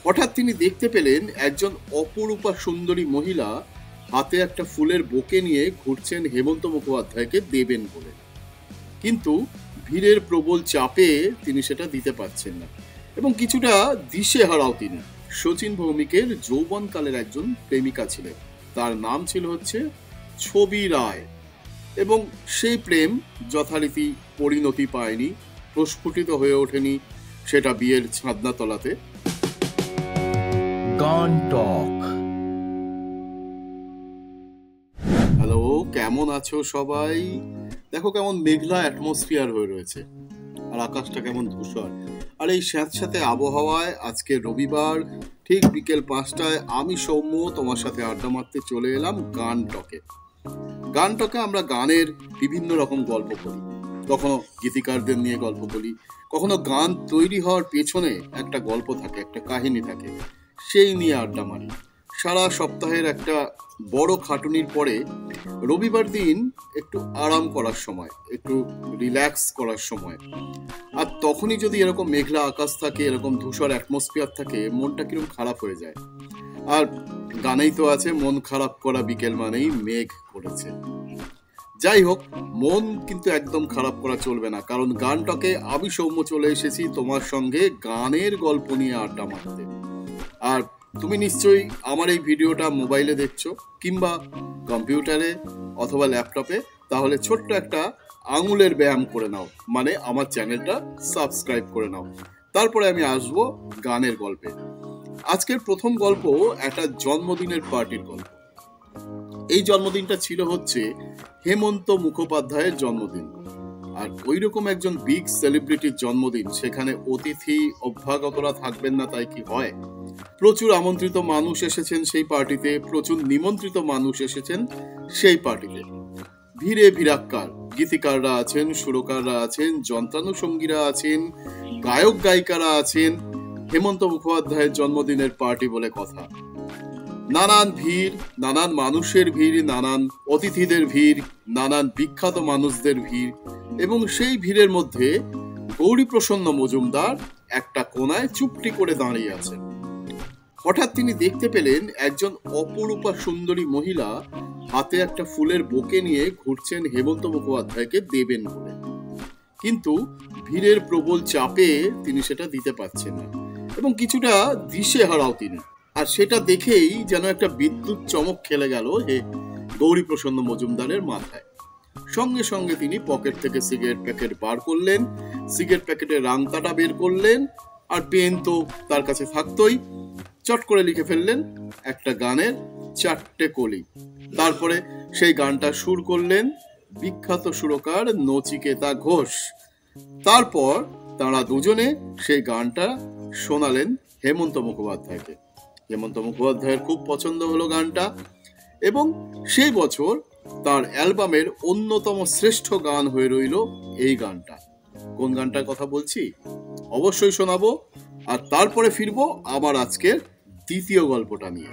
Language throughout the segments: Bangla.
হঠাৎ তিনি দেখতে পেলেন একজন অপরূপা সুন্দরী মহিলা হাতে একটা ফুলের বোকে নিয়ে ঘুরছেন হেমন্ত মুখোপাধ্যায়কে দেবেন বলে। কিন্তু ভিড়ের প্রবল চাপে তিনি সেটা দিতে পারছেন না এবং কিছুটা দিশেহারাও তিনি। শচীন ভৌমিকের যৌবনকালের একজন প্রেমিকা ছিলেন, তার নাম ছিল হচ্ছে ছবি রায়, এবং সেই প্রেম যথারীতি পরিণতি পায়নি, প্রস্ফুটিত হয়ে ওঠেনি সেটা বিয়ের ছাদনাতলাতে। গান টক। হ্যালো, কেমন আছো সবাই? দেখো কেমন মেঘলা অ্যাটমসফিয়ার হয়ে রয়েছে আর আকাশটা কেমন ধূসর। আর এই স্যাঁতস্যাঁতে আবহাওয়ায় আজকে রবিবার ঠিক বিকেল 5টায় আমি সৌম্য তোমার সাথে আড্ডা মারতে চলে এলাম গান টকে। গান টকে আমরা গানের বিভিন্ন রকম গল্প করি, কখনো গীতিকারদের নিয়ে গল্প বলি, কখনো গান তৈরি হওয়ার পেছনে একটা গল্প থাকে, একটা কাহিনী থাকে, সেই নিয়ে আড্ডা মারি। সারা সপ্তাহের একটা বড় খাটুনির পরে রবিবার দিন একটু আরাম করার সময়, একটু রিল্যাক্স করার সময়, আর তখনই যদি এরকম মেঘলা আকাশ থাকে, এরকম ধূসর অ্যাটমসফিয়ার থাকে, মনটা কিরকম খারাপ হয়ে যায়। আর গানেই তো আছে, মন খারাপ করা বিকেল মানেই মেঘ করেছে। যাই হোক, মন কিন্তু একদম খারাপ করা চলবে না, কারণ গান টকে আমি সৌম্য চলে এসেছি তোমার সঙ্গে গানের গল্প নিয়ে আড্ডা মারতে। আর তুমি নিশ্চয়ই আমার এই ভিডিওটা মোবাইলে দেখছো কিংবা কম্পিউটারে অথবা ল্যাপটপে, তাহলে ছোট্ট একটা আঙুলের ব্যায়াম করে নাও, মানে আমার চ্যানেলটা সাবস্ক্রাইব করে নাও। তারপরে আমি আসবো গানের গল্পে। আজকের প্রথম গল্প একটা জন্মদিনের পার্টির গল্প। এই জন্মদিনটা ছিল হচ্ছে হেমন্ত মুখোপাধ্যায়ের জন্মদিন। আর ওই রকম একজন বিগ সেলিব্রিটির জন্মদিন, সেখানে অতিথি অভ্যাগতরা থাকবেন না তাই কি হয়? প্রচুর আমন্ত্রিত মানুষ এসেছেন সেই পার্টিতে, প্রচুর নিমন্ত্রিত মানুষ এসেছেন সেই পার্টিতে। ভিড়ে ভিড়াক্কার, গীতিকাররা আছেন, সুরকাররা আছেন, যন্ত্রানুষঙ্গীরা আছেন, গায়ক গায়িকারা আছেন। হেমন্ত মুখোপাধ্যায়ের জন্মদিনের পার্টি বলে কথা। নানান ভিড়, নানান মানুষের ভিড়, নানান অতিথিদের ভিড়, নানান বিখ্যাত মানুষদের ভিড়, এবং সেই ভিড়ের মধ্যে গৌরীপ্রসন্ন মজুমদার একটা কোনায় চুপটি করে দাঁড়িয়ে আছেন। হঠাৎ তিনি দেখতে পেলেন একজন অপরূপা সুন্দরী মহিলা হাতে একটা ফুলের বোকে নিয়ে ঘুরছেন হেমন্ত মুখোপাধ্যায়কে দেবেন বলে। কিন্তু ভিড়ের প্রবল চাপে তিনি সেটা দিতে পারছেন না এবং কিছুটা দিশেহারাও তিনি। আর সেটা দেখেই যেন একটা বিদ্যুৎ চমক খেলে গেল গৌরীপ্রসন্ন মজুমদারের মাথায়। সঙ্গে সঙ্গে তিনি পকেট থেকে সিগারেট প্যাকেট বার করলেন, সিগারেট প্যাকেটের রাংতাটা বের করলেন, আর পেন তো তার কাছে থাকতোই। চট করে লিখে ফেললেন একটা গানের 4টে কলি। তারপরে সেই গানটা সুর করলেন বিখ্যাত সুরকার নচিকেতা ঘোষ। তারপর তারা দুজনে সেই গানটা শোনালেন হেমন্ত মুখোপাধ্যায়কে। হেমন্ত মুখোপাধ্যায়ের খুব পছন্দ হলো গানটা, এবং সেই বছর তার অ্যালবামের অন্যতম শ্রেষ্ঠ গান হয়ে রইল এই গানটা। কোন গানটার কথা বলছি অবশ্যই শোনাবো, আর তারপরে ফিরবো আমার আজকের দ্বিতীয় গল্পটা নিয়ে।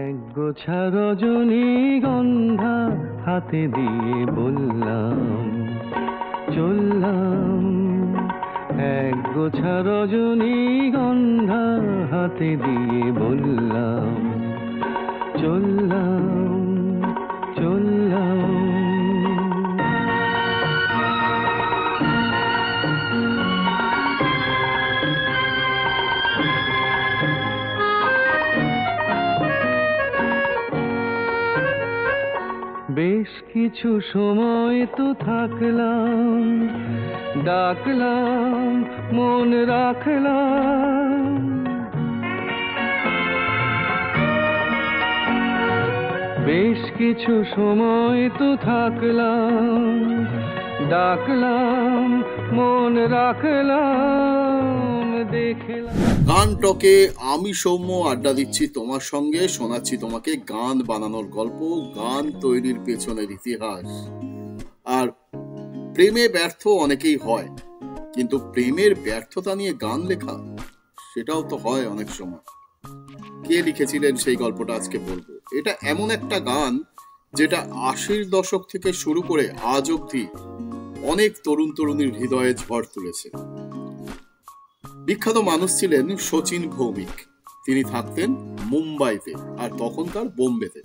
এক গোছা রজনীগন্ধা হাতে দিয়ে বললাম চললাম, এক গোছা রজনীগন্ধা হাতে দিয়ে বললাম চললাম চললাম। বেশ কিছু সময় তো থাকলাম, ডাকলাম মন রাখলাম, বেশ কিছু সময় তো থাকলাম, ডাকলাম মন রাখলাম, দেখলাম। গান টকে আমি সৌম্য আড্ডা দিচ্ছি তোমার সঙ্গে, শোনাচ্ছি তোমাকে গান বানানোর গল্প, গান তৈরির পেছনের ইতিহাস। আর প্রেমে ব্যর্থ অনেকেই হয়, কিন্তু প্রেমের ব্যর্থতা নিয়ে গান লেখা, সেটাও তো হয় অনেক সময়। কে লিখেছিলেন সেই গল্পটা আজকে বলবো। এটা এমন একটা গান যেটা 80-র দশক থেকে শুরু করে আজ অবধি অনেক তরুণ তরুণীর হৃদয়ে ঝড় তুলেছে। বিখ্যাত মানুষ ছিলেন শচীন ভৌমিক। তিনি থাকতেন মুম্বাইতে, আর তখনকার বোম্বেতে।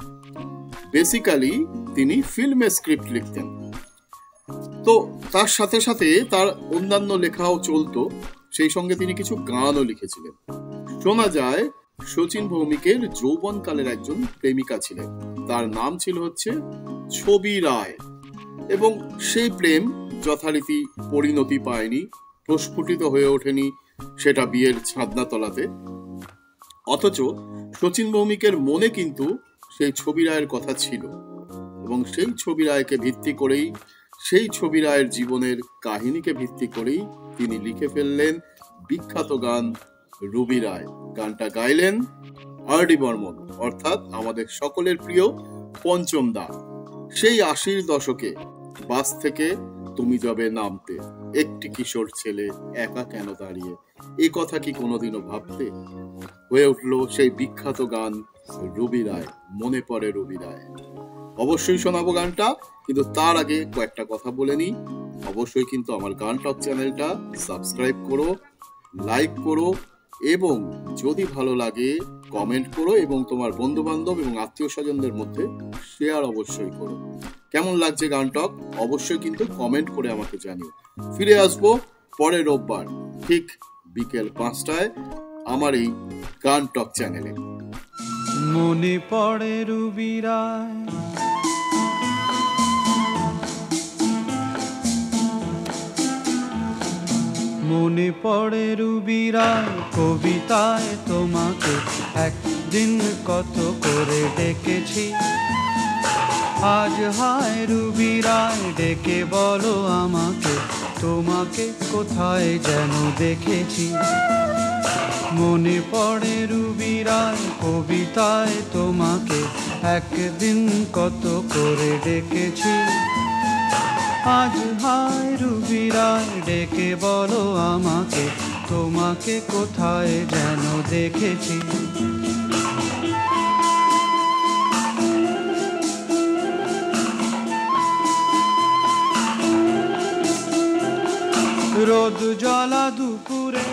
বেসিক্যালি তিনি ফিল্মে স্ক্রিপ্ট লিখতেন। তো তার সাথে সাথে তার অন্যান্য লেখাও চলতো, সেই সঙ্গে তিনি কিছু গানও লিখেছিলেন। শোনা যায় শচীন ভৌমিকের যৌবনকালের একজন প্রেমিকা ছিলেন, তার নাম ছিল হচ্ছে ছবি রায়, এবং সেই প্রেম যথারীতি পরিণতি পায়নি, প্রস্ফুটিত হয়ে ওঠেনি সেটা বিয়ের ছাদনাতলাতে। অথচ শচীন ভৌমিকের মনে কিন্তু সেই ছবি রায়ের কথা ছিল, এবং সেই ছবি রায়কে ভিত্তি করেই, সেই ছবি রায়ের জীবনের কাহিনীকে ভিত্তি করেই তিনি লিখে ফেললেন বিখ্যাত গান রুবি রায়। গানটা গাইলেন আর.ডি. বর্মন, অর্থাৎ আমাদের সকলের প্রিয় পঞ্চম দা। সেই 80-র দশকে বাস থেকে তুমি যাবে নামতে, একটি কিশোর ছেলে একা কেন দাঁড়িয়ে, এই কথা কি কোনোদিনও ভাবতে? হয়ে উঠল সেই বিখ্যাত গান রুবি রায়, মনে পড়ে রুবি রায়। অবশ্যই শোনাবো গানটা, কিন্তু তার আগে কয়েকটা কথা বলে নিই। অবশ্যই কিন্তু আমার গান টক চ্যানেলটা সাবস্ক্রাইব করো, লাইক করো, এবং যদি ভালো লাগে কমেন্ট করো, এবং তোমার বন্ধু বান্ধব এবং আত্মীয় স্বজনদের মধ্যে শেয়ার অবশ্যই করো। কেমন লাগছে গান টক অবশ্যই কিন্তু কমেন্ট করে আমাকে জানিও। ফিরে আসবো পরের রোববার ঠিক বিকেল 5টায় আমার এই গান টক চ্যানেলে। মনে পড়ে রুবি রায়, মনে পড়ে রুবি রায়, কবিতায় তোমাকে একদিন কত করে ডেকেছি। আজ হায় রুবি রায়, ডেকে বলো আমাকে, তোমাকে কোথায় যেন দেখেছি। মনে পড়ে রুবি রায়, কবিতায় তোমাকে একদিন কত করে ডেকেছি। আজ হায় রুবি রায়, ডেকে বলো আমাকে, তোমাকে কোথায় যেন দেখেছি। রোদ জ্বলা দুপুরে